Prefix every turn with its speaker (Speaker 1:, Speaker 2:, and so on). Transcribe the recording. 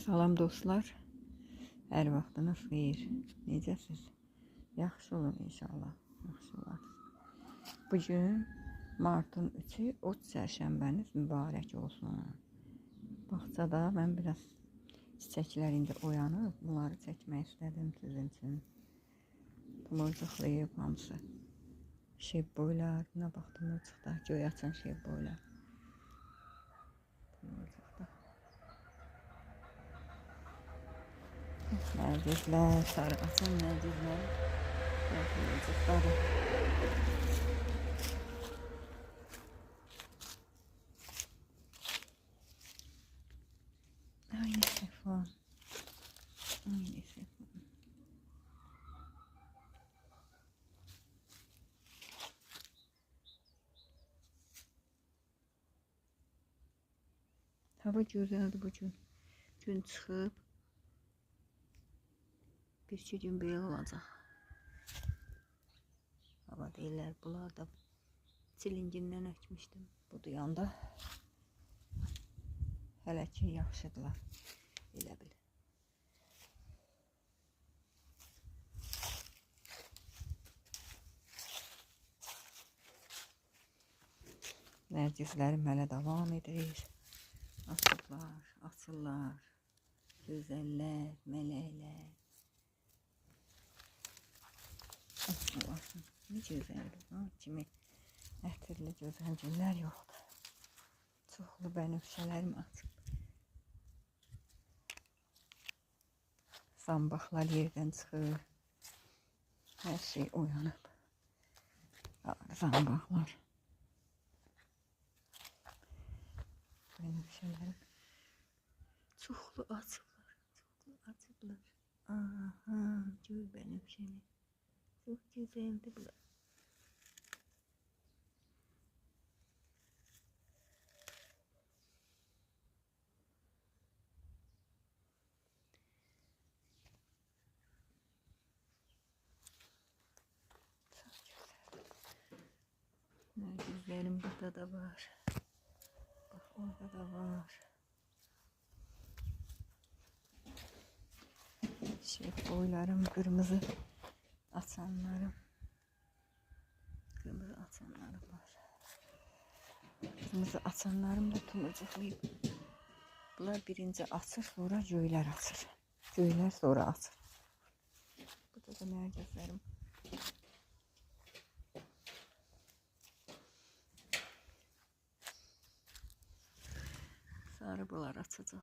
Speaker 1: Salam dostlar, hər vaxtınız xeyir. Necəsiz? Yaxşı olun inşallah. Yaxşı olasınız. Bugün martın 3-ü, o çərşənbəniz mübarək olsun. Bağçada mən biraz çiçəklər indi oyanıb, bunları çəkmək istədim sizin üçün. Tumurcuqlayıb hamısı. Şebboylar, buna bax tumurcuqda, göy açan şebboylar. Tumurcuqda. Nərdizlər, sarı açan nərdizlər. Tumurcuqları. Aynı sefon. Aynı sefon. Hava güzeldi bugün. Gün çıxıb. Bir-iki gün belə olacaq. Hava deyirlər, bunlar da çilingindən əkmişdim. Bu duyanda hələ ki yaxşıdırlar. Elə bil. Nərcislərim hələ davam edir. Açıqlar, açırlar. Gözəllər, mələklər. Olasın. Ne gözəldir. Kimi ətirli gözəl güllər yoxdur. Çoxlu bənövşələrim açıb. Zambaqlar yerdən çıxır. Hər şey oyanıb. Zambaqlar. Bənövşələrim çoxlu açıblar. Çoxlu açıblar. Aha, gör bənövşəni. Çok güzeldi bu. Nergizlerim burada da var. Bak orada da var. Boylarım kırmızı. Açanlarım. Kırmızı açanlarım var. Kırmızı açanlarım da tumurcuqlayıb. Bunlar birinci açır, sonra göylər açır. Göylər sonra açır. Burada da nərgizlərim. Sarı bunlar açacaq.